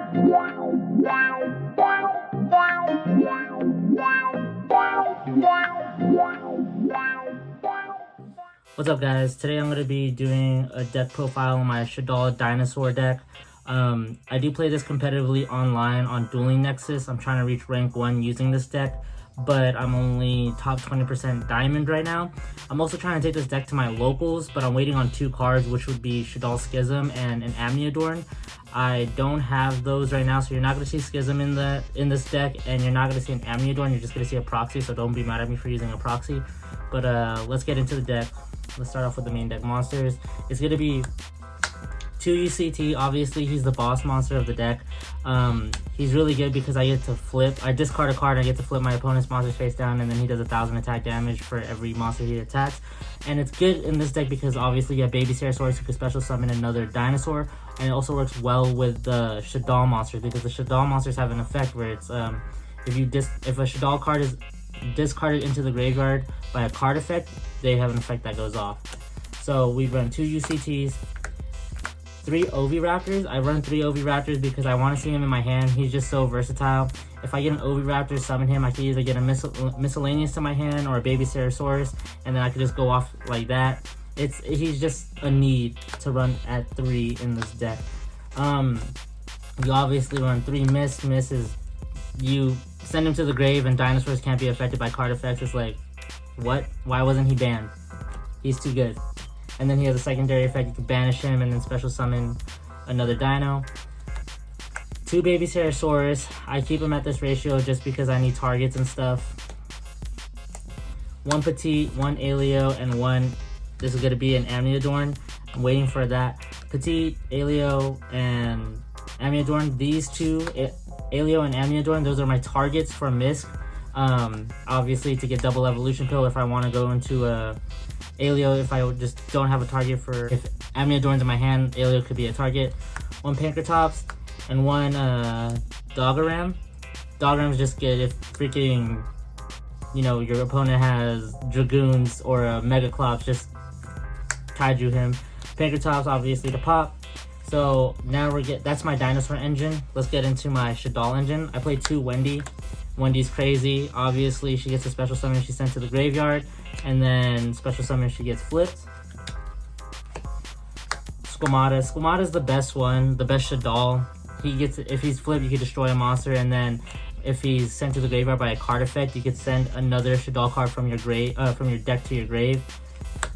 What's up, guys? Today I'm going to be doing a deck profile on my Shaddoll dinosaur deck. I do play this competitively online on Dueling Nexus. I'm trying to reach rank 1 using this deck, but I'm only top 20% diamond right now. I'm also trying to take this deck to my locals, but I'm waiting on 2 cards, which would be Shaddoll Schism and an Amniadorn. I don't have those right now, so you're not going to see Schism in this deck, and you're not going to see an Amniadorn. You're just going to see a proxy, so don't be mad at me for using a proxy. But let's get into the deck. Let's start off with the main deck monsters. It's going to be 2 UCT. Obviously, he's the boss monster of the deck. He's really good because I get to flip. I discard a card and I get to flip my opponent's monster face down, and then he does 1,000 attack damage for every monster he attacks. And it's good in this deck because obviously you have Baby Ceratosaurus who can special summon another dinosaur, and it also works well with the Shaddoll monsters because the Shaddoll monsters have an effect where it's if a Shaddoll card is discarded into the graveyard by a card effect, they have an effect that goes off. So we run 2 UCTs, 3 Oviraptors. I run 3 Oviraptors because I want to see him in my hand. He's just so versatile. If I get an Oviraptor, summon him, I can either get a miscellaneous to my hand or a Baby Ceratosaurus, and then I can just go off like that. He's just a need to run at 3 in this deck. You obviously run 3 Miss. Miss is you send him to the grave and dinosaurs can't be affected by card effects. It's like, what? Why wasn't he banned? He's too good. And then he has a secondary effect. You can banish him and then special summon another dino. 2 Baby Ceratosaurus. I keep him at this ratio just because I need targets and stuff. 1 Petite, 1 Aleo, and 1... This is going to be an Amniadorn. I'm waiting for that. Petite, Aleo, and Amniadorn. These 2, Aleo and Amniadorn, those are my targets for Misk. Obviously to get double evolution pill if I want to go into a Aleo, if I just don't have a target for, if Amniadorn's in my hand, Aleo could be a target. 1 Pankratops and 1 Dogaram. Dogaram's just good if freaking, your opponent has Dragoons or a Megaclops, just kaiju him. Pankratops obviously to pop. So now that's my dinosaur engine. Let's get into my Shaddoll engine. I play 2 Wendy. Wendy's crazy. Obviously, she gets a special summon, she's sent to the graveyard, and then special summon, she gets flipped. Squamata. Squamata's the best one, the best Shaddoll. If he's flipped, you can destroy a monster, and then if he's sent to the graveyard by a card effect, you could send another Shaddoll card from your deck to your grave.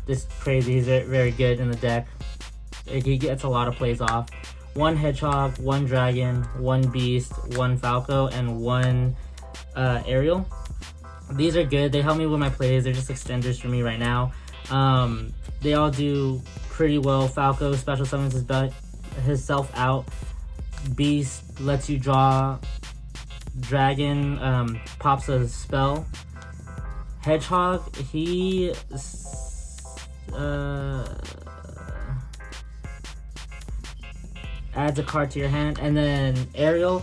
This is crazy. He's very good in the deck. He gets a lot of plays off. 1 Hedgehog, 1 Dragon, 1 Beast, 1 Falco, and 1 Aerial. These are good. They help me with my plays. They're just extenders for me right now. They all do pretty well. Falco special summons himself out. Beast lets you draw. Dragon pops a spell. Hedgehog, he adds a card to your hand. And then Aerial,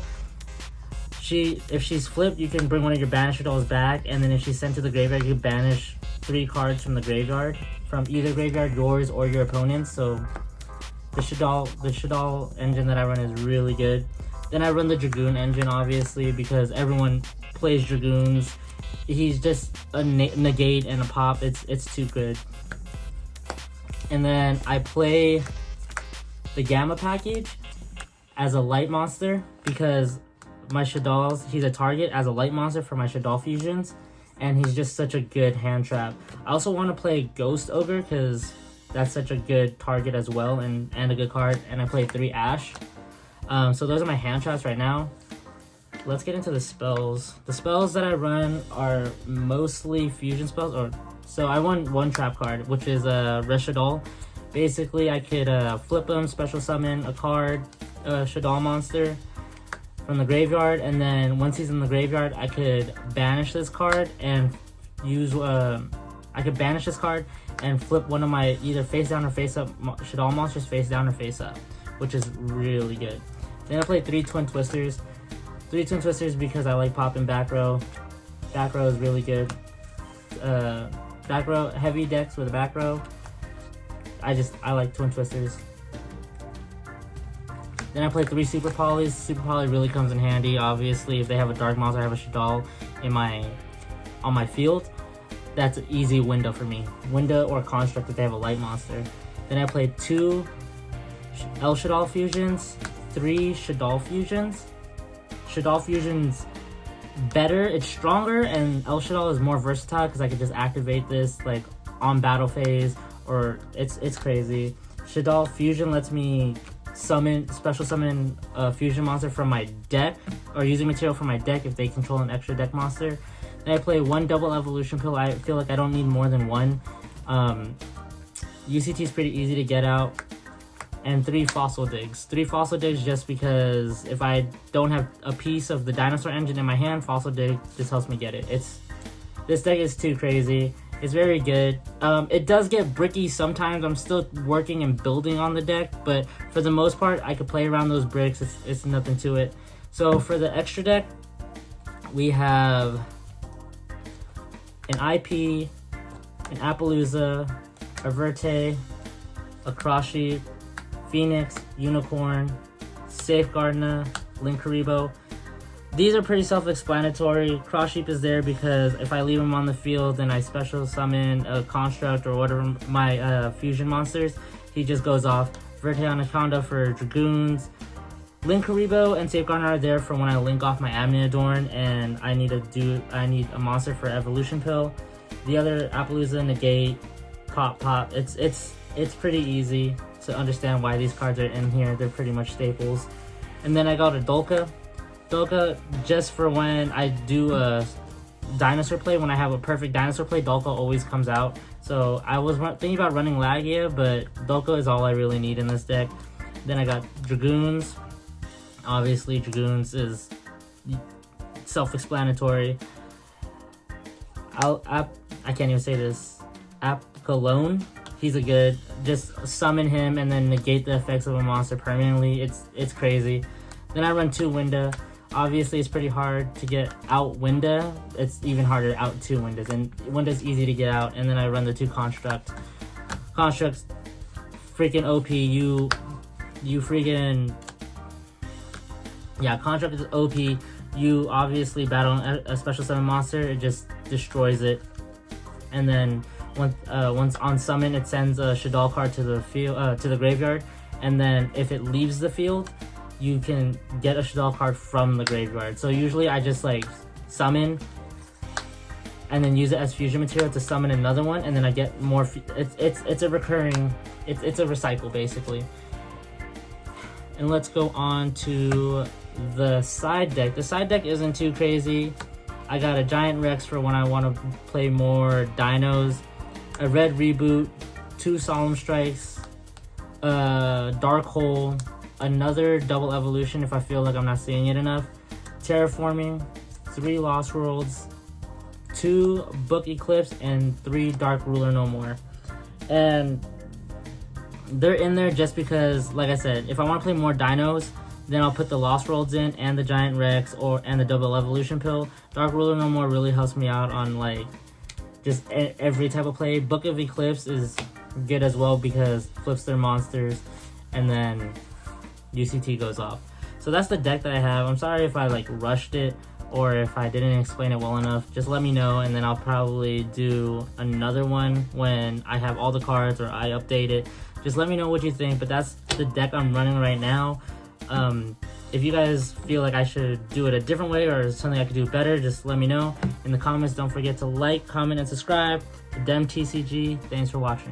if she's flipped, you can bring one of your banished dolls back, and then if she's sent to the graveyard, you banish 3 cards from the graveyard, from either graveyard, yours or your opponent's. So the Shaddoll engine that I run is really good. Then I run the Dragoon engine, obviously, because everyone plays Dragoons. He's just a negate and a pop. It's too good. And then I play the Gamma package as a light monster because my Shaddolls, he's a target as a light monster for my Shaddoll fusions, and he's just such a good hand trap. I also want to play Ghost Ogre because that's such a good target as well, and a good card. And I play 3 Ash. So those are my hand traps right now. Let's get into the spells. The spells that I run are mostly fusion spells. So I run 1 trap card, which is a Shaddoll. Basically, I could flip him, special summon a card, a Shaddoll monster from the graveyard, and then once he's in the graveyard, I could banish this card and flip one of my either face down or face up Shaddoll monsters face down or face up, which is really good. Then I play 3 Twin Twisters. 3 Twin Twisters because I like popping back row. Back row is really good. Back row, heavy decks with a back row. I like Twin Twisters. Then I play 3 Super Polys. Super Poly really comes in handy. Obviously, if they have a Dark Monster, I have a Shaddoll on my field. That's an easy window for me. Window or Construct if they have a Light Monster. Then I play 2 El Shaddoll fusions, 3 Shaddoll fusions. Shaddoll fusions better, it's stronger, and El Shaddoll is more versatile because I could just activate this like on battle phase, or it's crazy. Shaddoll fusion lets me special summon a fusion monster from my deck, or using material from my deck if they control an extra deck monster. Then I play 1 double evolution pill. I feel like I don't need more than 1. UCT is pretty easy to get out. And 3 fossil digs. 3 fossil digs just because if I don't have a piece of the dinosaur engine in my hand, fossil dig just helps me get it. This deck is too crazy. It's very good. It does get bricky sometimes. I'm still working and building on the deck, but for the most part, I could play around those bricks. It's nothing to it. So for the extra deck, we have an IP, an Appaloosa, a Verte, a Crossheep, Phoenix, Unicorn, Safeguardna, Linkuriboh. These are pretty self-explanatory. Crossheep is there because if I leave him on the field and I special summon a Construct or whatever my fusion monsters, he just goes off. Verte Anaconda for Dragoons. Linkuriboh and Safeguardna are there for when I link off my Adorn and I need a monster for Evolution Pill. The other Appaloosa, Negate, Pop. It's pretty easy to understand why these cards are in here. They're pretty much staples. And then I got a Dolka. Dolka, just for when I do a dinosaur play, when I have a perfect dinosaur play, Dolka always comes out. So I was thinking about running Lagia, but Dolka is all I really need in this deck. Then I got Dragoons. Obviously, Dragoons is self-explanatory. I can't even say this. Apkalone. He's a good, just summon him and then negate the effects of a monster permanently. It's crazy. Then I run 2 Winda. Obviously, it's pretty hard to get out Winda. It's even harder to out 2 Windas, and Winda's easy to get out. And then I run the 2 Construct. Construct's freaking OP. You freaking, yeah. Construct is OP. You obviously battle a special summon monster. It just destroys it. And then once on summon, it sends a Shaddoll card to the field, to the graveyard, and then if it leaves the field, you can get a Shaddoll card from the graveyard. So usually I just like summon and then use it as fusion material to summon another one, and then I get more. It's a recurring. It's a recycle basically. And let's go on to the side deck. The side deck isn't too crazy. I got a Giant Rex for when I want to play more dinos, a Red Reboot, 2 Solemn Strikes, Dark Hole, another Double Evolution if I feel like I'm not seeing it enough, Terraforming, 3 Lost Worlds, 2 Book Eclipse, and 3 Dark Ruler No More. And they're in there just because, like I said, if I want to play more dinos, then I'll put the Lost Worlds in and the Giant Rex and the Double Evolution Pill. Dark Ruler No More really helps me out on like just every type of play. Book of Eclipse is good as well because flips their monsters and then UCT goes off. So that's the deck that I have. I'm sorry if I like rushed it or if I didn't explain it well enough. Just let me know and then I'll probably do another one when I have all the cards or I update it. Just let me know what you think, but that's the deck I'm running right now. If you guys feel like I should do it a different way or something I could do better, just let me know in the comments. Don't forget to like, comment, and subscribe to DemmTCG. Thanks for watching.